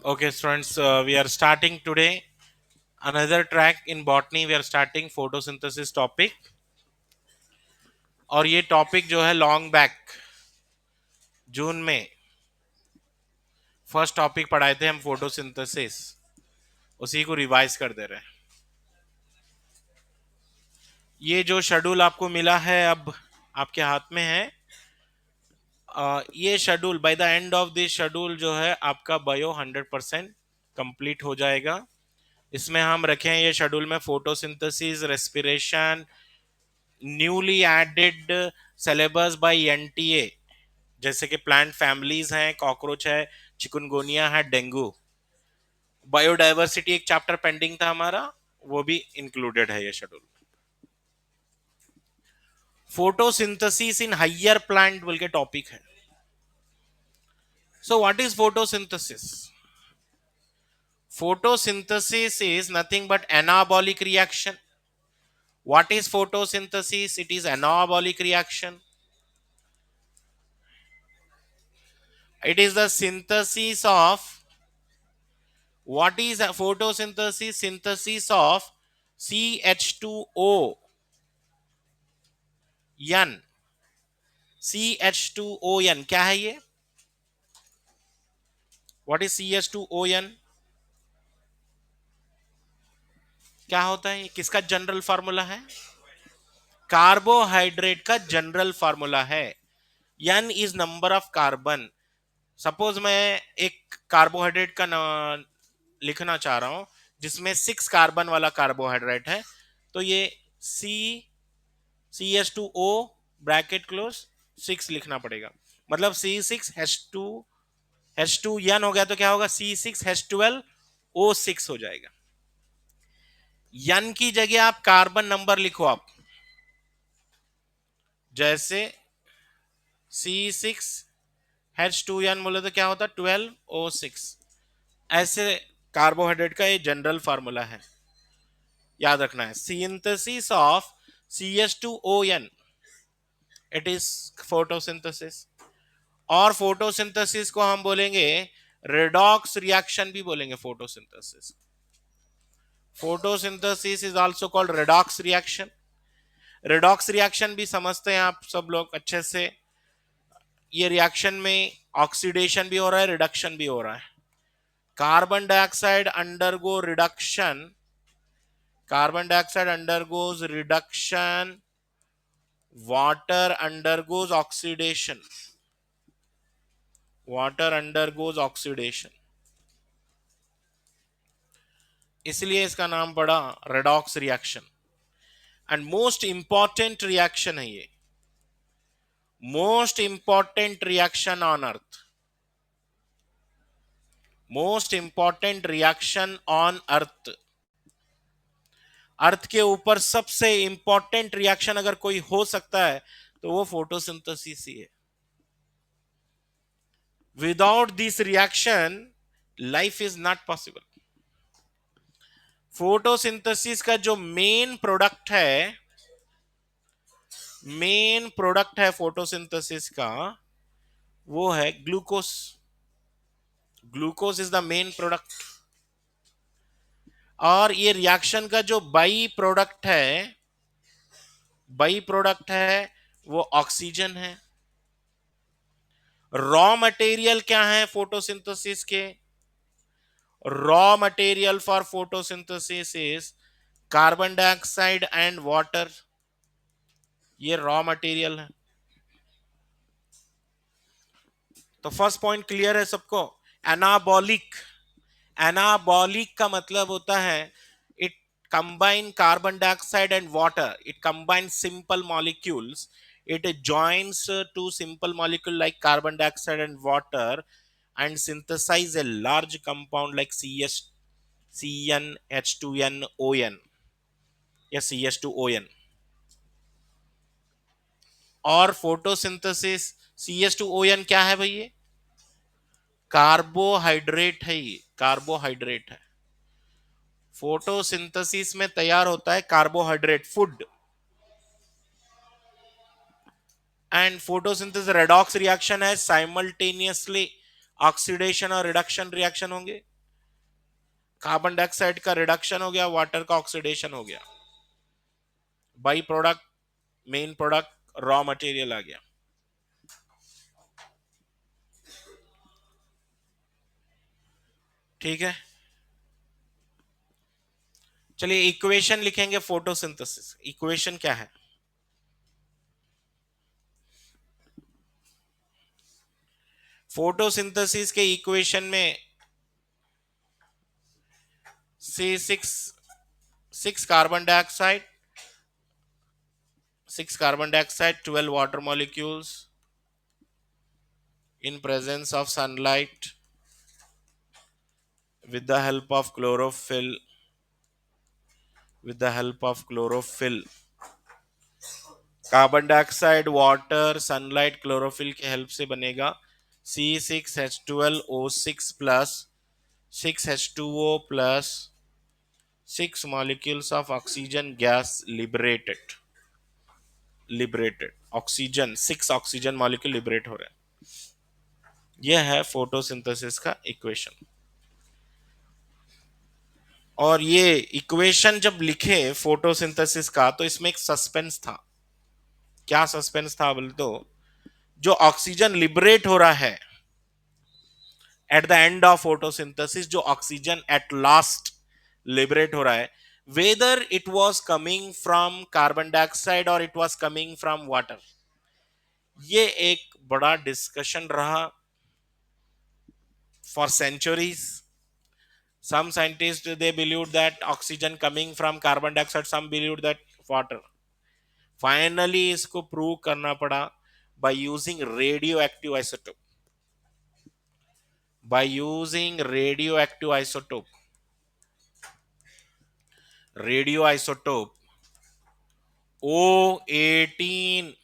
Okay, students, we are starting today another track in botany. We are starting photosynthesis topic और ये topic जो है long back जून में first topic पढ़ाए थे हम फोटोसिंथेसिस उसी को रिवाइज कर दे रहे हैं। ये जो शेड्यूल आपको मिला है अब आपके हाथ में है। ये schedule by the end of this schedule जो है आपका बायो 100% कंप्लीट हो जाएगा। इसमें हम रखें ये शेड्यूल में photosynthesis, respiration, newly added syllabus by NTA जैसे कि प्लांट फैमिलीज हैं, कॉकरोच है, चिकुनगुनिया है, डेंगू, बायोडाइवर्सिटी एक चैप्टर पेंडिंग था हमारा, वो भी इंक्लूडेड है ये schedule. Photosynthesis in higher plant बोल के टॉपिक है। So what is photosynthesis? Photosynthesis is nothing but anabolic reaction. What is photosynthesis? It is anabolic reaction. It is the synthesis of, what is a photosynthesis? Synthesis of CH2O N. CH2ON क्या है ये? What is CH2ON? क्या होता है ये? किसका general formula है? Carbohydrate का जनरल फार्मूला है। N is number of carbon. Suppose मैं एक कार्बोहाइड्रेट का लिखना चाह रहा हूं जिसमें 6 कार्बन वाला कार्बोहाइड्रेट है, तो ये CH2O ब्रैकेट क्लोज 6 लिखना पड़ेगा। मतलब C6H2N हो गया तो क्या होगा? C6H12O6 हो जाएगा। N की जगह आप कार्बन नंबर लिखो आप, जैसे C6H2N बोले तो क्या होता? 12O6। ऐसे कार्बोहाइड्रेट का ये जनरल फार्मूला है, याद रखना है। Synthesis of CH2ON, it is photosynthesis. और फोटोसिंथेसिस को हम बोलेंगे रेडॉक्स रिएक्शन भी बोलेंगे। Photosynthesis is also called redox reaction. Redox reaction भी समझते हैं आप सब लोग अच्छे से। ये रिएक्शन में ऑक्सीडेशन भी हो रहा है, रिडक्शन भी हो रहा है। Carbon dioxide undergo reduction, carbon dioxide undergoes reduction, water undergoes oxidation, water undergoes oxidation, इसलिए इसका नाम पड़ा redox reaction. And most important reaction है ये, most important reaction on earth, most important reaction on earth. Earth के ऊपर सबसे important reaction अगर कोई हो सकता है तो वो फोटोसिंथेसिस ही है। Without this reaction life is not possible. Photosynthesis का जो मेन प्रोडक्ट है, मेन प्रोडक्ट है फोटोसिंथेसिस का, वो है glucose. Glucose is the main product. और ये रिएक्शन का जो बाई प्रोडक्ट है, बाई प्रोडक्ट है वो ऑक्सीजन है। रॉ मटेरियल क्या है फोटोसिंथेसिस के? Raw material for photosynthesis is carbon dioxide and water. ये रॉ मटेरियल है। तो फर्स्ट पॉइंट क्लियर है सबको? एनाबॉलिक, एनाबॉलिक का मतलब होता है it combine carbon dioxide and water, it combine simple molecules, it joins two simple molecule like carbon dioxide and water and synthesize a large compound like CnH2nOn या CH2ON। और photosynthesis CH2ON क्या है भाई? ये कार्बोहाइड्रेट है, ये carbohydrate है। Photosynthesis में तैयार होता है carbohydrate food. And photosynthesis redox reaction है, साइमल्टेनियसली ऑक्सीडेशन और रिडक्शन रिएक्शन होंगे। कार्बन डाइऑक्साइड का रिडक्शन हो गया, वाटर का ऑक्सीडेशन हो गया, by product, main product, raw material आ गया। ठीक है, चलिए इक्वेशन लिखेंगे फोटोसिंथेसिस। इक्वेशन क्या है? फोटोसिंथेसिस के इक्वेशन में C6, 6 carbon dioxide, 12 water molecules in presence of sunlight with the help of chlorophyll, with the help of chlorophyll, carbon dioxide, water, sunlight, chlorophyll के हेल्प से बनेगा C6H12O6 plus 6H2O plus 6 molecules of oxygen gas liberated oxygen, 6 oxygen molecule liberate हो रहे हैं। यह है photosynthesis का equation. और ये इक्वेशन जब लिखे फोटोसिंथेसिस का, तो इसमें एक सस्पेंस था। क्या सस्पेंस था बोले तो, जो ऑक्सीजन लिबरेट हो रहा है at the end of photosynthesis, जो ऑक्सीजन एट लास्ट लिबरेट हो रहा है, whether it was coming from carbon dioxide और it was coming from water, ये एक बड़ा डिस्कशन रहा for centuries. Some scientists they believed that oxygen coming from carbon dioxide, some believed that water. Finally इसको prove करना पड़ा by using radioactive isotope. By using radioisotope O18,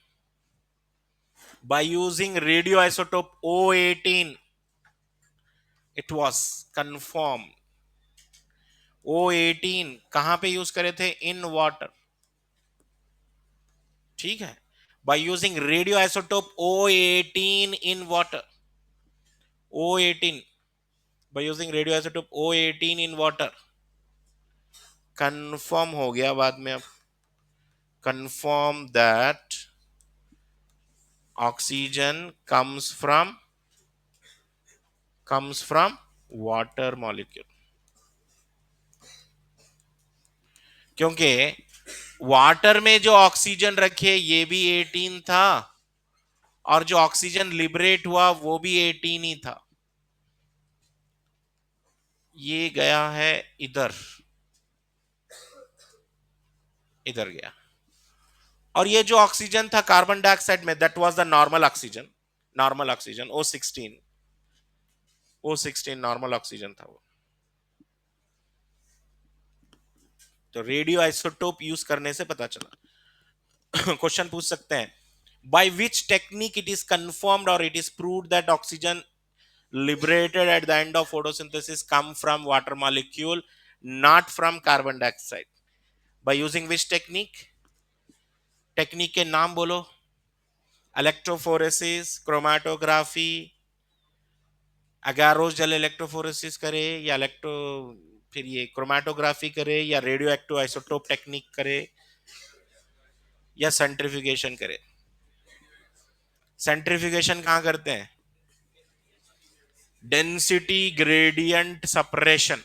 by using radioisotope O18, it was confirmed। O18 कहां पे use करे थे? In water. ठीक है, by using radioisotope O18 in water, O18, by using radioisotope O18 in water, confirm हो गया बाद में। अब confirm that oxygen comes from water molecule, क्योंकि वाटर में जो ऑक्सीजन रखे ये भी 18 था, और जो ऑक्सीजन लिबरेट हुआ वो भी 18 ही था। ये गया है इधर, इधर गया। और ये जो ऑक्सीजन था कार्बन डाइऑक्साइड में, that was the normal oxygen O16 normal oxygen था वो। तो रेडियो आइसोटोप यूज करने से पता चला। क्वेश्चन पूछ सकते हैं, by which technique it is confirmed और it is proved that oxygen liberated at the end of photosynthesis come from water molecule, not from carbon dioxide? By using which technique? Technique के नाम बोलो। Electrophoresis, chromatography, अगारोस जल electrophoresis करे, या फिर ये chromatography करे, या रेडियो एक्टिव आइसोटोप टेक्निक करे, या सेंट्रिफिकेशन करे। सेंट्रिफिकेशन कहां करते हैं? डेंसिटी ग्रेडियंट सेपरेशन,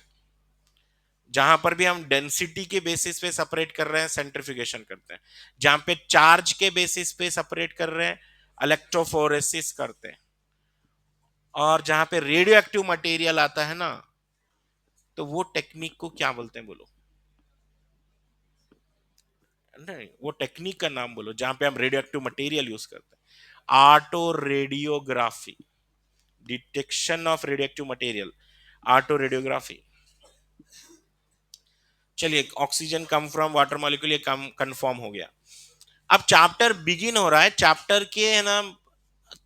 जहां पर भी हम डेंसिटी के बेसिस पे सेपरेट कर रहे हैं सेंट्रिफिकेशन करते हैं, जहां पे चार्ज के बेसिस पे सेपरेट कर रहे हैं इलेक्ट्रोफोरेसिस करते हैं, और जहां पे रेडियो एक्टिव मटेरियल आता है ना, तो वो टेक्निक को क्या बोलते हैं बोलो? नहीं, वो टेक्निक का नाम बोलो जहां पे हम रेडियो एक्टिव मटेरियल यूज करते हैं। Auto radiography, detection of radio active material, auto radiography. चलिए, oxygen come from water molecule, ये कम कंफर्म हो गया। अब चैप्टर बिगिन हो रहा है। चैप्टर के है ना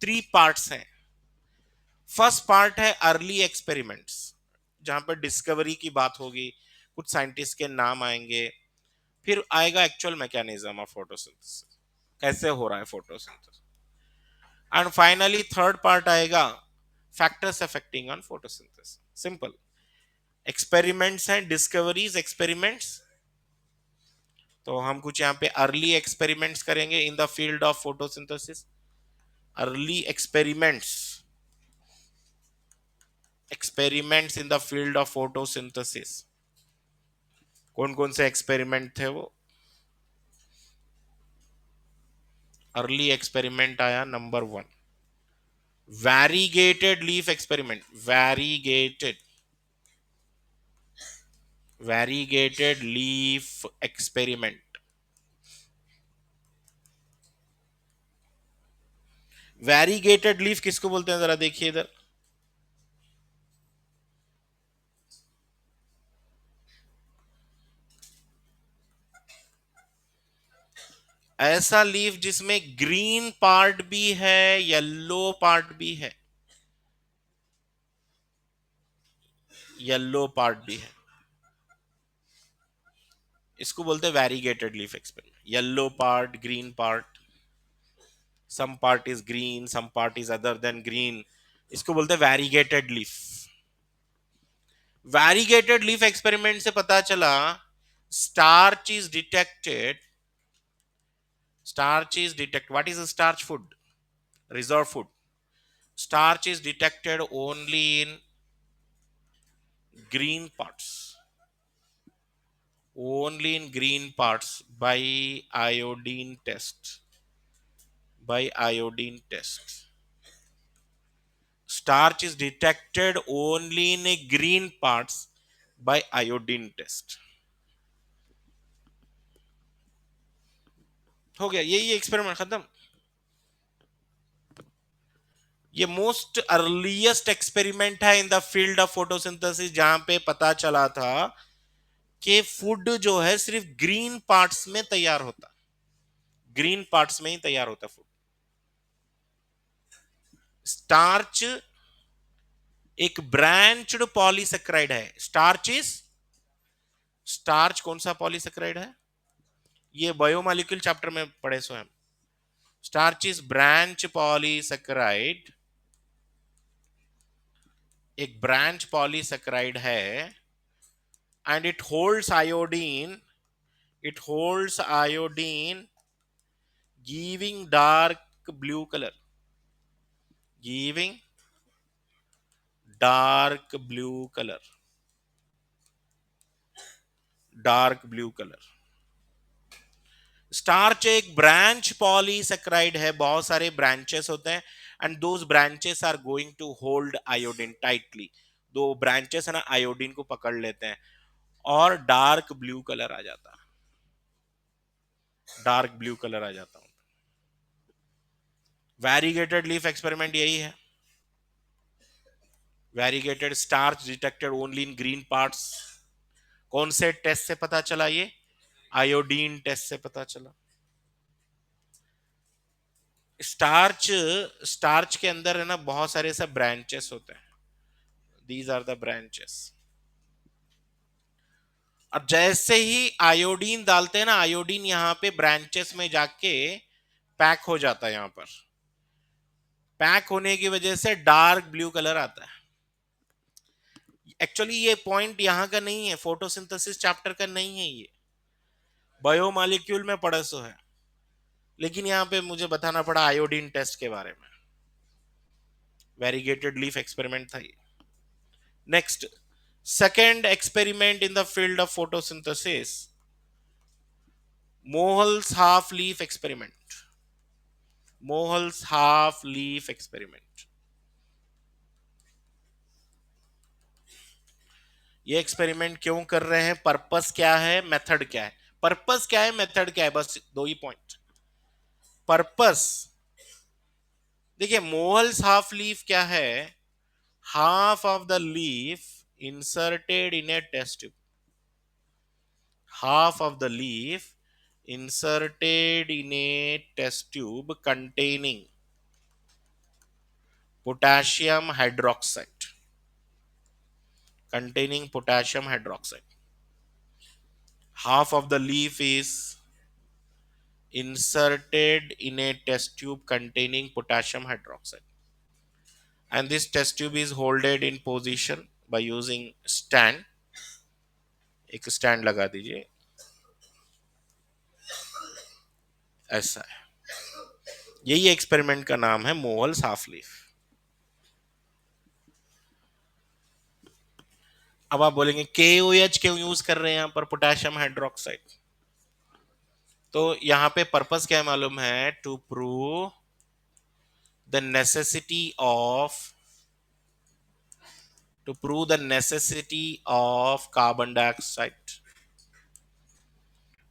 3 पार्ट्स हैं। फर्स्ट पार्ट है अर्ली एक्सपेरिमेंट्स, जहां पर डिस्कवरी की बात होगी, कुछ साइंटिस्ट के नाम आएंगे, फिर आएगा एक्चुअल मैकेनिज्म ऑफ फोटोसिंथेसिस, कैसे हो रहा है photosynthesis, and finally third part आएगा factors affecting on photosynthesis. Simple. Experiments हैं, डिस्कवरीज, एक्सपेरिमेंट्स। तो हम कुछ यहाँ पे अर्ली एक्सपेरिमेंट्स करेंगे in the field of photosynthesis. Early experiments, experiments in the field of photosynthesis. कौन कौन से एक्सपेरिमेंट थे वो? अर्ली एक्सपेरिमेंट आया number 1, variegated leaf experiment. Variegated leaf experiment. Variegated leaf किसको बोलते हैं, जरा देखिए इधर। ऐसा लीफ जिसमें ग्रीन पार्ट भी है, येलो पार्ट भी है, येलो पार्ट भी है, इसको बोलते हैं variegated leaf experiment. Yellow part, green part, some part is green, some part is other than green, इसको बोलते हैं variegated leaf. Variegated leaf experiment से पता चला starch is detected, starch is detected. What is a starch food? Reserve food. Starch is detected only in green parts. Only in green parts by iodine test. By iodine test. Starch is detected only in a green parts by iodine test. हो गया, यही experiment खत्म। ये most earliest experiment है इन the field of photosynthesis, जहां पे पता चला था कि फूड जो है सिर्फ ग्रीन पार्ट्स में तैयार होता, ग्रीन पार्ट्स में ही तैयार होता फूड। स्टार्च एक ब्रांच्ड पॉलीसेक्राइड है। स्टार्च इज, स्टार्च कौन सा पॉलीसेक्राइड है? ये बायोमोलिक्यूल चैप्टर में पढ़े सो हम। स्टार्च इज ब्रांच पॉलीसेक्राइड, एक ब्रांच पॉलीसेक्राइड है, and it holds iodine, it holds iodine giving dark blue color, giving dark blue color, dark blue color। Starch एक ब्रांच पॉलीसेक्राइड है, बहुत सारे ब्रांचेस होते हैं, and those branches are going to hold iodine tightly. दो branches है ना, iodine को पकड़ लेते हैं और डार्क ब्लू कलर आ जाता, डार्क ब्लू कलर आ जाता हूं। वैरीगेटेड लीफ एक्सपेरिमेंट यही है। Variegated starch detected only in green parts. कौन से टेस्ट से पता चला ये? आयोडीन टेस्ट से पता चला। स्टार्च, स्टार्च के अंदर है ना बहुत सारे सब ब्रांचेस होते हैं, दीज आर द ब्रांचेस। अब जैसे ही आयोडीन डालते हैं ना, आयोडीन यहाँ पे ब्रांचेस में जाके पैक हो जाता है, यहाँ पर पैक होने की वजह से डार्क ब्लू कलर आता है। एक्चुअली ये पॉइंट यहाँ का नहीं है, फोटोसिंथेसिस चैप्टर का नहीं है, ये बायोमॉलिक्यूल में पढ़ा सो है, लेकिन यहाँ पे मुझे बताना पड़ा आयोडीन टेस्ट के बारे में। वेरीगेटेड लीफ एक्सपेरिमेंट था ये। Next, second experiment in the field of photosynthesis, Mohl's half leaf experiment. Mohl's half leaf experiment. ये एक्सपेरिमेंट क्यों कर रहे हैं, पर्पस क्या है, मेथड क्या है? पर्पस क्या है, मेथड क्या है, बस दो ही पॉइंट। पर्पस देखिए, मोहल्स हाफ लीफ क्या है? Half of the leaf inserted in a test tube, half of the leaf inserted in a test tube containing potassium hydroxide, containing potassium hydroxide, half of the leaf is inserted in a test tube containing potassium hydroxide, and this test tube is holded in position by using stand, एक stand लगा दीजिए, ऐसा है। यही experiment का नाम है मोहल्स half leaf. अब आप बोलेंगे KOH क्यों यूज कर रहे हैं यहां पर, पोटेशियम हाइड्रोक्साइड? तो यहां पे पर्पस क्या है मालूम है? To prove the necessity of carbon dioxide.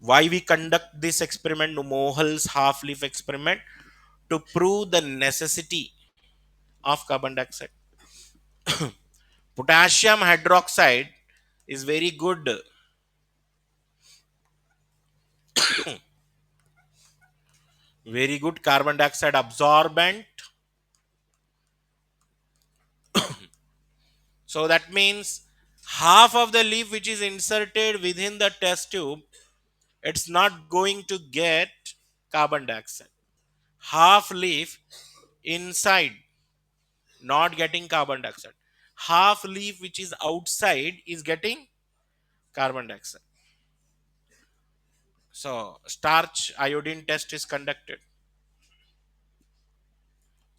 Why we conduct this experiment, Mohl's half leaf experiment? To prove the necessity of carbon dioxide. Potassium hydroxide is very good, carbon dioxide absorbent. So that means half of the leaf which is inserted within the test tube, it's not going to get carbon dioxide. Half leaf inside not getting carbon dioxide. Half leaf which is outside is getting carbon dioxide. So starch iodine test is conducted.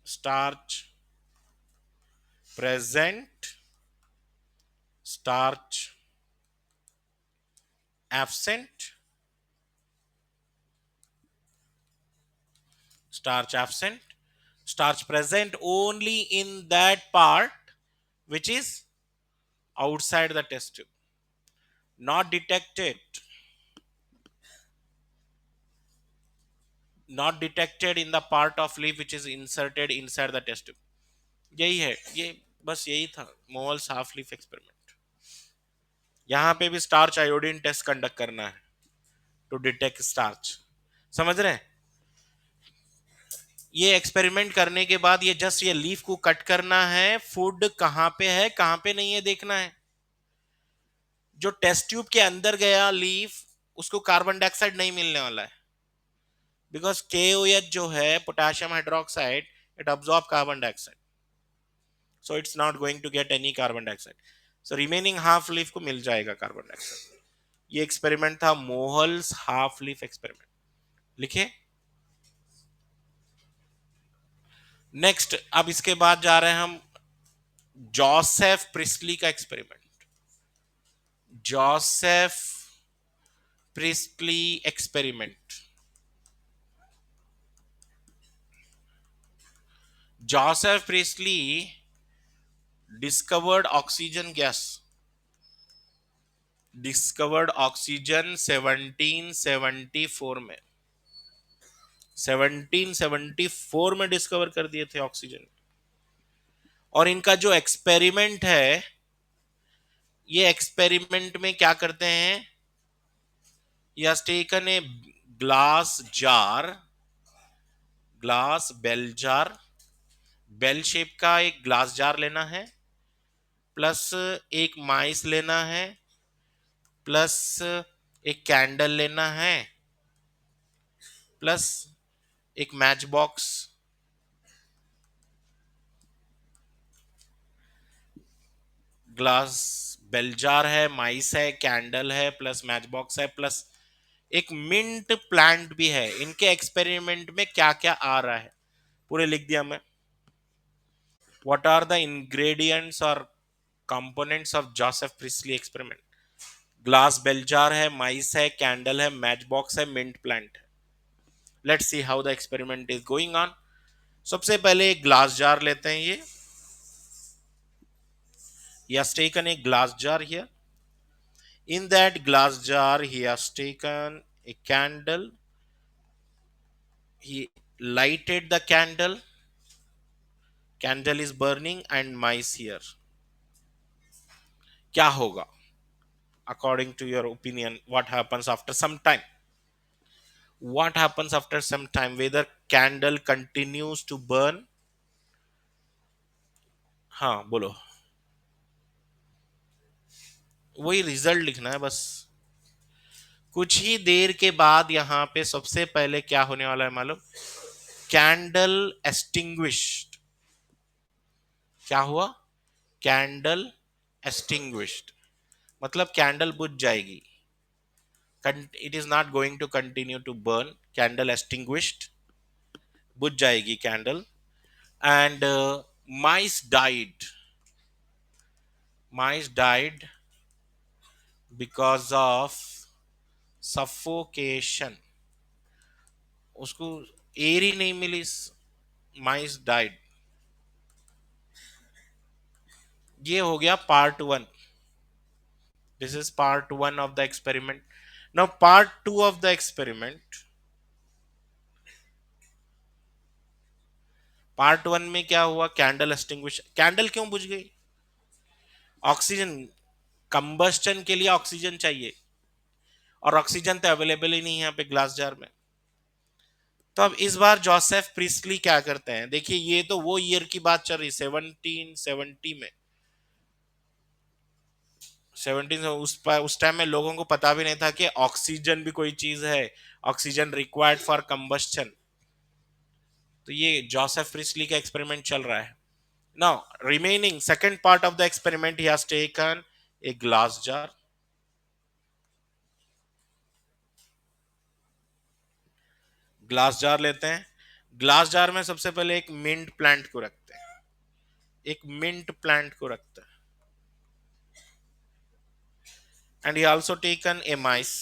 Starch present, starch absent, starch absent, starch present only in that part which is outside the test tube, not detected, in the part of leaf which is inserted inside the test tube. यही है ये, बस यही था moles half leaf experiment. यहां पे भी starch iodine test conduct करना है टू डिटेक्ट स्टार्च, समझ रहे हैं? ये एक्सपेरिमेंट करने के बाद ये जस्ट ये लीफ को कट करना है, फूड कहां पे है कहां पे नहीं है देखना है। जो टेस्ट ट्यूब के अंदर गया लीफ, उसको कार्बन डाइऑक्साइड नहीं मिलने वाला है, बिकॉज KOH जो है potassium hydroxide, it absorb carbon dioxide, so it's not going to get any carbon dioxide. So remaining half leaf को मिल जाएगा कार्बन डाइऑक्साइड। ये एक्सपेरिमेंट था मोहल्स हाफ लीफ एक्सपेरिमेंट। लिखे। नेक्स्ट, अब इसके बाद जा रहे हैं हम जोसेफ प्रिस्टली का experiment. Joseph Priestley experiment. Joseph Priestley discovered oxygen gas, discovered oxygen 1774 में, 1774 में डिस्कवर कर दिए थे ऑक्सीजन। और इनका जो एक्सपेरिमेंट है, ये एक्सपेरिमेंट में क्या करते हैं, he has taken a glass jar, glass bell jar, bell shape का एक ग्लास जार लेना है, प्लस एक माइस लेना है, प्लस एक कैंडल लेना है, प्लस एक match box, glass bell jar है, माइस है, कैंडल है, प्लस मैच बॉक्स है, प्लस एक मिंट प्लांट भी है। इनके एक्सपेरिमेंट में क्या क्या आ रहा है पूरे लिख दिया मैं। व्हाट आर द इंग्रेडिएंट्स और components of Joseph Priestley experiment? Glass bell jar है, माइस है, कैंडल है, मैच बॉक्स है, मिंट प्लांट है। Let's see how the experiment is going on. सबसे पहले एक ग्लास जार लेते हैं। ये he has taken a glass jar here. In that glass jar he has taken a candle, he lighted the candle, candle is burning and mice here. क्या होगा according to your opinion? What happens after some time? What happens after some time? Whether candle continues to burn? हाँ बोलो, वही result लिखना है बस। कुछ ही देर के बाद यहां पे सबसे पहले क्या होने वाला है मालूम? Candle extinguished. क्या हुआ? Candle extinguished. मतलब कैंडल बुझ जाएगी, it is not going to continue to burn, candle extinguished, बुझ जाएगी candle. And mice died, mice died because of suffocation. उसको एयर ही नहीं मिली, mice died. ये हो गया part one. This is part one of the experiment. Now part two of the experiment. Part one में क्या हुआ, कैंडल एक्सटिंग्विश. कैंडल क्यों बुझ गई? ऑक्सीजन, कंबस्टन के लिए ऑक्सीजन चाहिए, और ऑक्सीजन तो अवेलेबल ही नहीं है यहाँ पे ग्लास जार में. तो अब इस बार जोसेफ प्रिस्टली क्या करते हैं, देखिए ये तो वो ईयर की बात चल रही 1770 में. 17 उस टाइम में लोगों को पता भी नहीं था कि ऑक्सीजन भी कोई चीज है, ऑक्सीजन रिक्वायर्ड फॉर कंबस्टन. तो ये जोसेफ प्रिस्टली का एक्सपेरिमेंट चल रहा है. Now remaining second part of the experiment, he has taken a glass jar. Glass jar लेते हैं. ग्लास जार में सबसे पहले एक मिंट प्लांट को रखते हैं, एक मिंट प्लांट को रखते हैं. And he also taken a mice,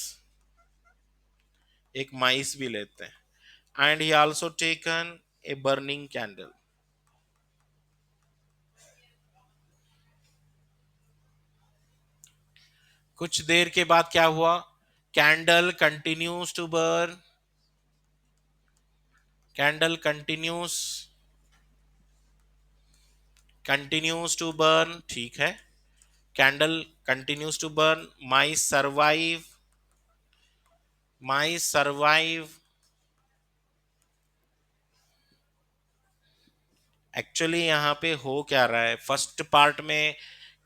एक माइस भी लेते हैं. And he also taken a burning candle. कुछ देर के बाद क्या हुआ, candle continues to burn, candle continues to burn, ठीक है. Candle continues to burn, mice survive, mice survive. Actually यहाँ पे हो क्या रहा है, फर्स्ट पार्ट में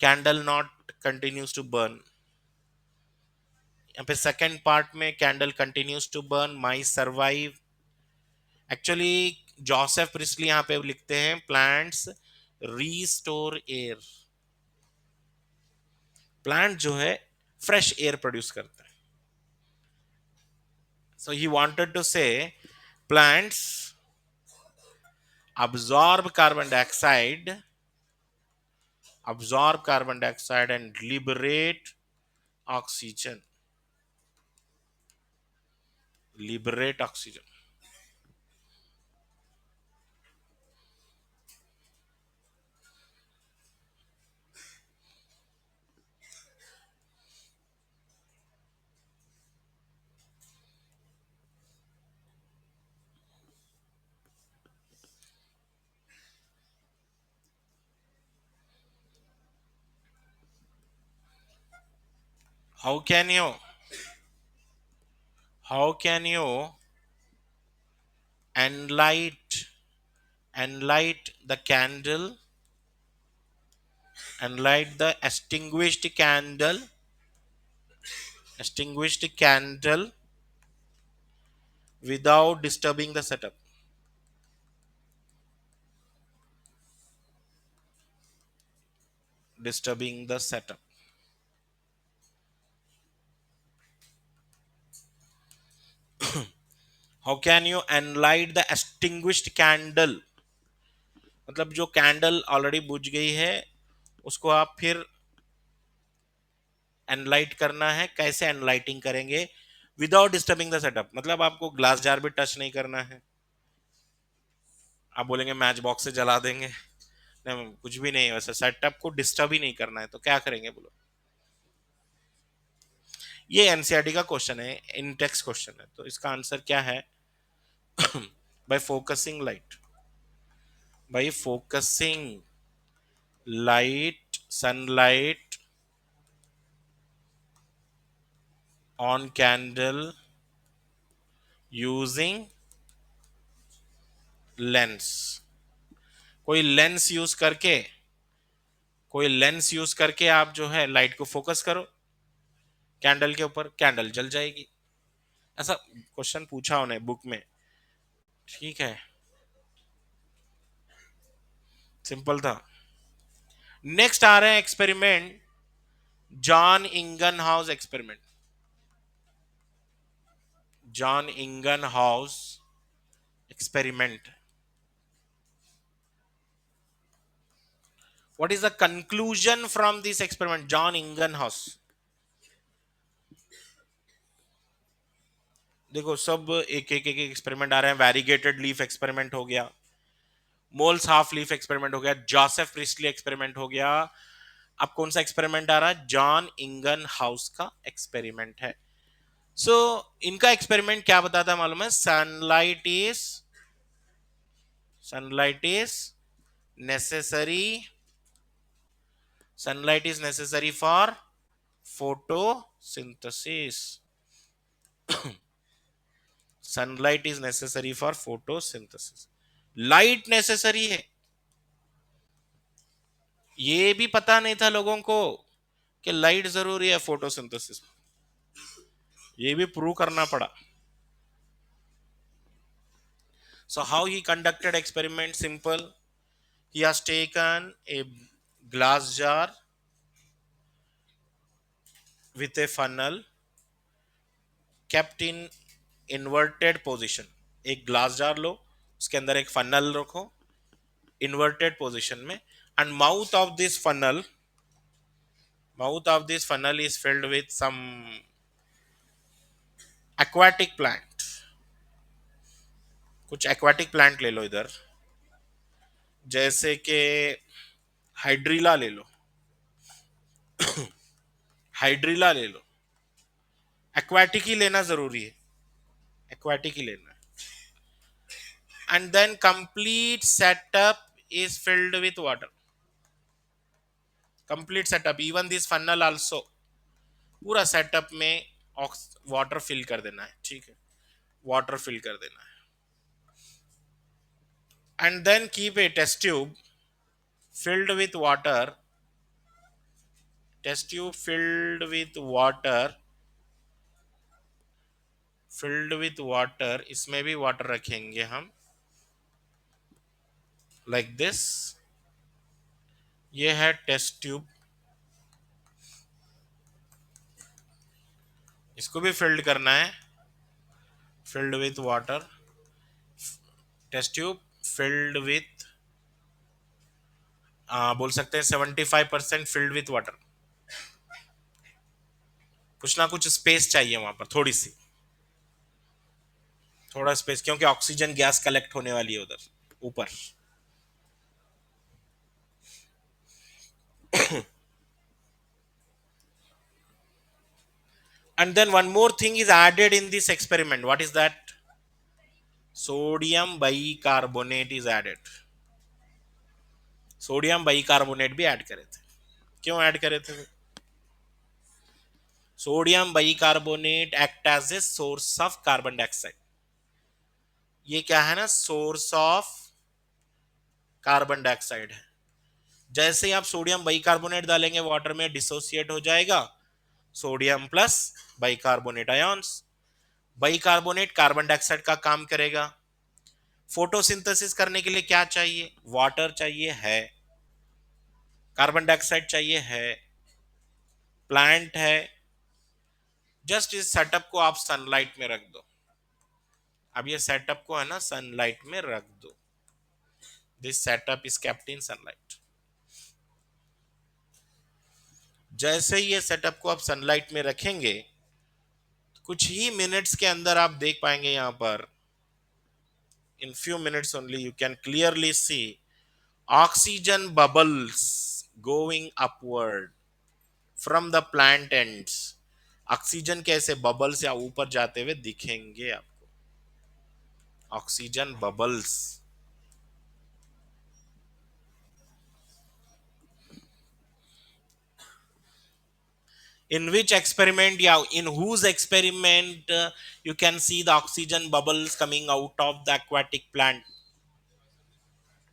candle not continues to burn, यहाँ पे सेकेंड पार्ट में candle continues to burn, mice survive. Actually Joseph priestly यहाँ पे लिखते हैं प्लांट्स रीस्टोर एयर. प्लांट जो है फ्रेश एयर प्रोड्यूस करता है. सो ही वांटेड टू से plants absorb carbon dioxide, absorb carbon dioxide and liberate oxygen, liberate oxygen. how can you how can you enlight the candle, enlight the extinguished candle without disturbing the setup? Disturbing the setup. How can you enlight the extinguished candle? मतलब जो candle already बुझ गई है उसको आप फिर एनलाइट करना है. कैसे एनलाइटिंग करेंगे? विदाउट डिस्टर्बिंग द सेटअप, मतलब आपको ग्लास जार भी टच नहीं करना है. आप बोलेंगे मैच बॉक्स से जला देंगे, नहीं कुछ भी नहीं, वैसे सेटअप को डिस्टर्ब ही नहीं करना है. तो क्या करेंगे बोलो? ये एनसीईआरटी का क्वेश्चन है, इन टेक्स्ट क्वेश्चन है. तो इसका आंसर क्या है? Bye focusing light, bye focusing light, sunlight on candle using lens. कोई लेंस यूज करके, कोई लेंस यूज करके आप जो है लाइट को फोकस करो कैंडल के ऊपर, कैंडल जल जाएगी. ऐसा क्वेश्चन पूछा उन्हें बुक में, ठीक है, सिंपल था. नेक्स्ट आ रहे हैं experiment John Ingenhousz experiment, John Ingenhousz experiment. What is the conclusion from this experiment? John Ingenhouse. देखो सब एक एक एक एक्सपेरिमेंट आ रहे हैं। वैरीगेटेड लीफ एक्सपेरिमेंट हो गया, मोल्स हाफ लीफ एक्सपेरिमेंट हो गया, जोसेफ प्रिस्टली एक्सपेरिमेंट हो गया। अब कौन सा एक्सपेरिमेंट आ रहा है? जॉन इंगन हाउस का एक्सपेरिमेंट है। सो इनका एक्सपेरिमेंट क्या बताता है मालूम है? Sunlight is necessary, sunlight is necessary for photosynthesis. Sunlight is necessary for photosynthesis. Light necessary है, ये भी पता नहीं था लोगों को कि लाइट जरूरी है फोटोसिंथेसिस। ये भी प्रूव करना पड़ा। So how he conducted experiment? Simple. He has taken a glass jar with a funnel kept in inverted position. एक ग्लास जार लो, उसके अंदर एक फनल रखो इन्वर्टेड पोजीशन में, and mouth of this funnel is filled with some aquatic plant। कुछ aquatic plant ले लो इधर, जैसे कि हाइड्रिला ले लो, हाइड्रिला ले लो। एक्वाटिक ही लेना जरूरी है, एक्वाटिक ही लेना है। And then complete setup is filled with water, complete setup, even this funnel also, पूरा सेटअप में वाटर फिल कर देना है। ठीक है, वाटर फिल कर देना है। And then keep a test tube filled with water, test tube filled with water, इसमें भी वाटर रखेंगे हम, लाइक दिस। ये है टेस्ट ट्यूब, इसको भी फिल्ड करना है, filled with water. Test tube filled with, बोल सकते हैं 75% फिल्ड विथ वाटर। कुछ ना कुछ स्पेस चाहिए वहां पर, थोड़ा स्पेस, क्योंकि ऑक्सीजन गैस कलेक्ट होने वाली है उधर ऊपर। And then one more thing is added in this experiment. What is that? Sodium bicarbonate is added। Sodium bicarbonate भी ऐड करे थे। क्यों ऐड करे थे? Sodium bicarbonate act as a source of carbon dioxide. ये क्या है ना, सोर्स ऑफ कार्बन डाइऑक्साइड है। जैसे ही आप सोडियम बाइकार्बोनेट डालेंगे वाटर में, डिसोसिएट हो जाएगा sodium plus bicarbonate ions. Bicarbonate carbon dioxide का काम करेगा। फोटोसिंथेसिस करने के लिए क्या चाहिए? वाटर चाहिए है, कार्बन डाइऑक्साइड चाहिए है, प्लांट है। जस्ट इस सेटअप को आप सनलाइट में रख दो। अब ये सेटअप को है ना सनलाइट में रख दो। This setup is kept in sunlight. जैसे ही ये सेटअप को आप सनलाइट में रखेंगे, कुछ ही मिनट्स के अंदर आप देख पाएंगे यहां पर, in few minutes only you can clearly see oxygen bubbles going upward from the plant ends। Oxygen के ऐसे बबल्स या ऊपर जाते हुए दिखेंगे आपको, oxygen bubbles. In which experiment, yeah, in whose experiment you can see the oxygen bubbles coming out of the aquatic plant?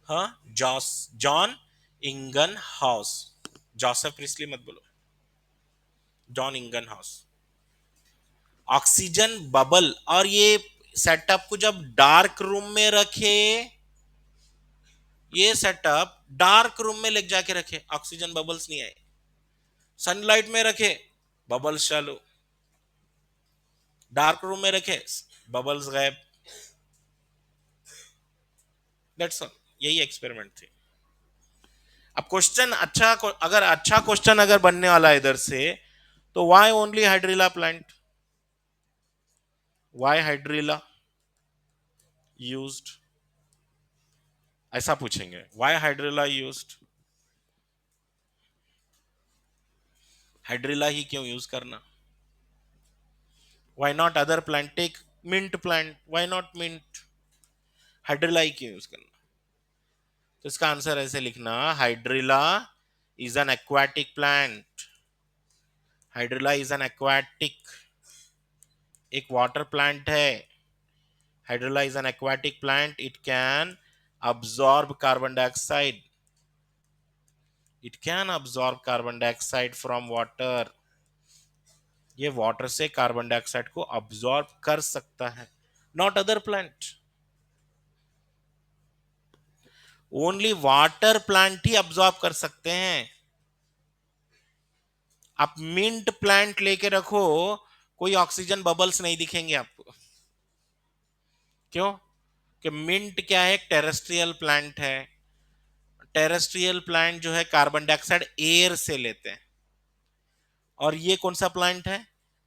हाँ, John इंगन house, Joseph priestly मत बोलो, जॉन इंगन हाउस। ऑक्सीजन बबल, और ये सेटअप को जब डार्क रूम में रखे, ये सेटअप डार्क रूम में ले जाके रखे, ऑक्सीजन बबल्स नहीं आए। सनलाइट में रखे, बबल्स चालू, डार्क रूम में रखे, बबल्स गायब। दैट्स ऑल, यही एक्सपेरिमेंट थी। अब क्वेश्चन अच्छा, अगर अच्छा क्वेश्चन अगर बनने वाला है इधर से, तो why only hydrilla plant, why hydrilla used, ऐसा पूछेंगे, व्हाई हाइड्रिला यूज्ड, हाइड्रिला ही क्यों यूज करना, why not other plant, take mint plant, why not mint, hydrilla ही क्यों यूज करना। तो इसका आंसर ऐसे लिखना, hydrilla is an aquatic plant, hydrilla is an aquatic, एक वाटर प्लांट है। Hydrilla is an aquatic plant, it can absorb carbon dioxide, it can absorb carbon dioxide from water, ये वाटर से carbon dioxide को absorb कर सकता है। Not other plant, only water plant he absorb कर सकते हैं। आप मिंट प्लांट लेके रखो, कोई ऑक्सीजन बबल्स नहीं दिखेंगे आपको। क्यों? कि मिंट क्या है, एक टेरेस्ट्रियल प्लांट है। टेरेस्ट्रियल प्लांट जो है कार्बन डाइऑक्साइड एयर से लेते हैं, और ये कौन सा प्लांट है,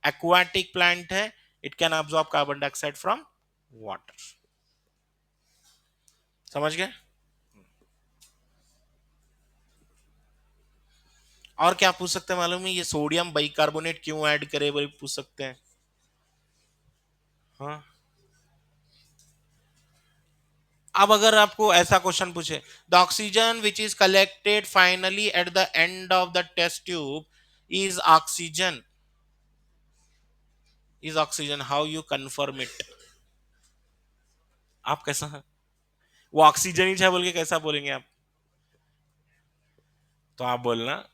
एक्वाटिक प्लांट है, it can absorb carbon dioxide from water. समझ गए? और क्या पूछ सकते हैं मालूम है, ये सोडियम बाइकार्बोनेट क्यों ऐड करे, वो पूछ सकते हैं। हाँ, अब अगर आपको ऐसा क्वेश्चन पूछे, the oxygen which is collected finally at the end of the test tube is oxygen, is oxygen, how you confirm it, आप कैसा है? वो ऑक्सीजन ही है बोल के कैसा बोलेंगे आप? तो आप बोलना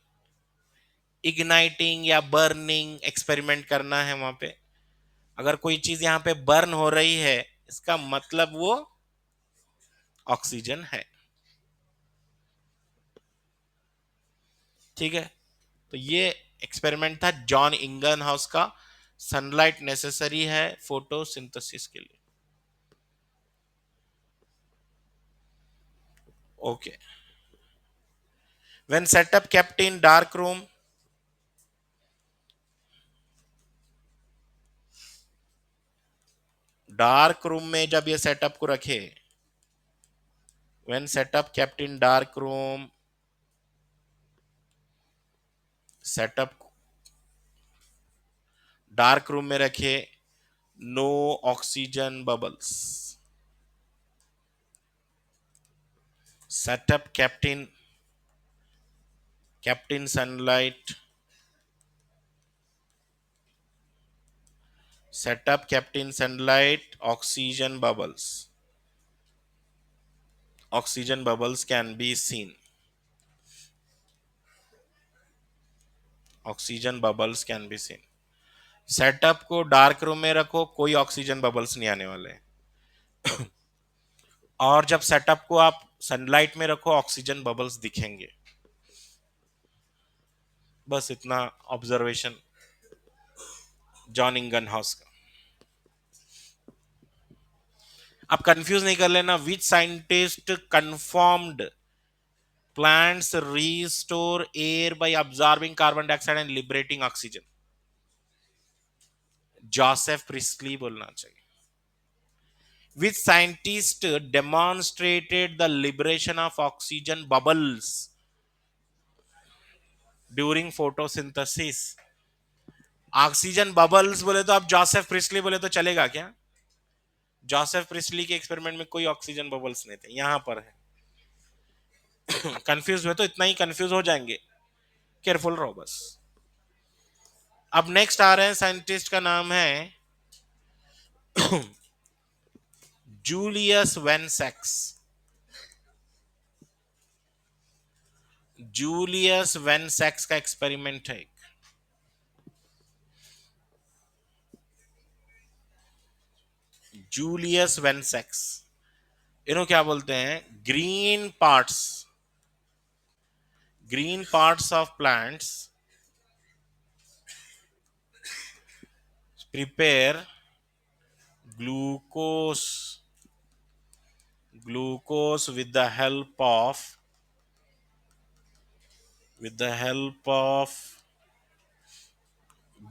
इग्नाइटिंग या बर्निंग एक्सपेरिमेंट करना है वहां पे। अगर कोई चीज यहाँ पे बर्न हो रही है, इसका मतलब वो ऑक्सीजन है। ठीक है, तो ये एक्सपेरिमेंट था जॉन इंगन हाउस का, सनलाइट नेसेसरी है फोटोसिंथेसिस के लिए। Okay, when setup kept in dark room, dark room में जब ये सेटअप को रखे, when setup kept in dark room, setup dark room में रखे, no oxygen bubbles, setup kept in sunlight, setup kept in sunlight, oxygen bubbles, oxygen bubbles can be seen, oxygen bubbles can be seen। Setup को dark room में रखो, कोई oxygen bubbles नहीं आने वाले, और जब सेटअप को आप सनलाइट में रखो, ऑक्सीजन बबल्स दिखेंगे। बस इतना ऑब्जर्वेशन जॉन इंगन हाउस का। आप कंफ्यूज नहीं कर लेना, which scientist confirmed plants restore air by absorbing carbon dioxide and liberating oxygen, Joseph priestly बोलना चाहिए। which scientist demonstrated the liberation of oxygen bubbles during photosynthesis, oxygen bubbles बोले तो आप जोसेफ प्रिस्टली बोले तो चलेगा क्या? जोसेफ प्रिस्टली के एक्सपेरिमेंट में कोई ऑक्सीजन बबल्स नहीं थे, यहां पर है। कंफ्यूज हुए तो इतना ही कंफ्यूज हो जाएंगे, केयरफुल रहो बस। अब नेक्स्ट आ रहे हैं, साइंटिस्ट का नाम है जूलियस वेनसेक्स, जूलियस वेनसेक्स का एक्सपेरिमेंट है। जूलियस वेनसेक्स, इन्हों क्या बोलते हैं, green parts, green parts of plants prepare glucose with the help of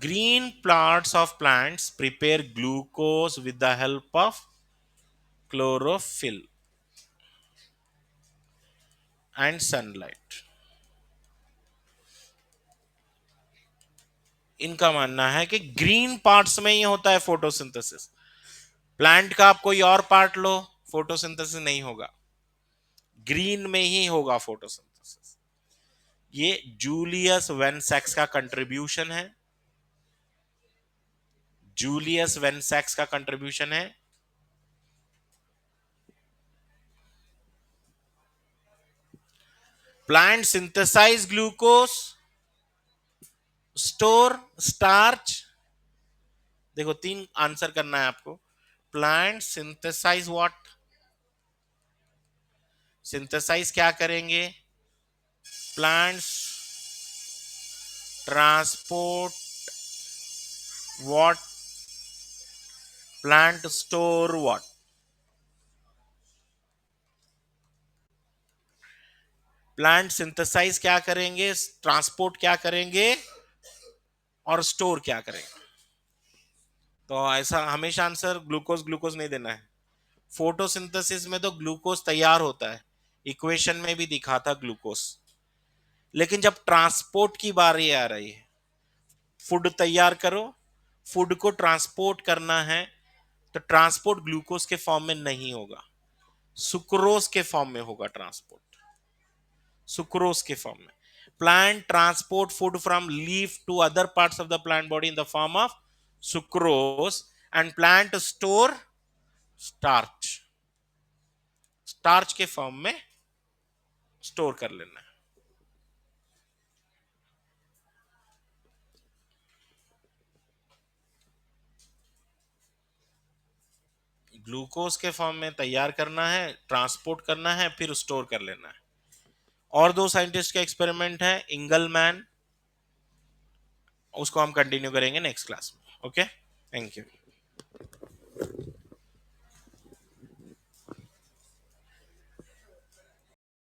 green parts of plants prepare glucose with the help of chlorophyll and sunlight. इनका मानना है कि ग्रीन पार्ट्स में ही होता है फोटोसिंथेसिस। प्लांट का आप कोई और पार्ट लो, फोटोसिंथेसिस नहीं होगा, ग्रीन में ही होगा फोटोसिंथेसिस। ये जूलियस वेनसैक्स का कंट्रीब्यूशन है, जूलियस वेनसैक्स का कंट्रीब्यूशन है। Plant synthesize glucose, store starch. देखो 3 आंसर करना है आपको। प्लांट सिंथेसाइज व्हाट, सिंथेसाइज क्या करेंगे? Plants transport what, plant store what. Plant synthesize क्या करेंगे, ट्रांसपोर्ट क्या करेंगे और स्टोर क्या करेंगे। तो ऐसा हमेशा आंसर ग्लूकोज ग्लूकोज नहीं देना है। फोटोसिंथेसिस में तो ग्लूकोज तैयार होता है, इक्वेशन में भी दिखा था ग्लूकोज। लेकिन जब ट्रांसपोर्ट की बारी आ रही है, फूड तैयार करो, फूड को ट्रांसपोर्ट करना है, तो ट्रांसपोर्ट ग्लूकोज के फॉर्म में नहीं होगा, सुक्रोज के फॉर्म में होगा ट्रांसपोर्ट, सुक्रोज के फॉर्म में। Plant transport food from leaf to other parts of the plant body in the form of sucrose and plant store starch, starch के फॉर्म में स्टोर कर लेना है। ग्लूकोज के फॉर्म में तैयार करना है, ट्रांसपोर्ट करना है, फिर स्टोर कर लेना है। और 2 साइंटिस्ट का एक्सपेरिमेंट है, इंगलमैन, उसको हम कंटिन्यू करेंगे नेक्स्ट क्लास में। Okay, thank you.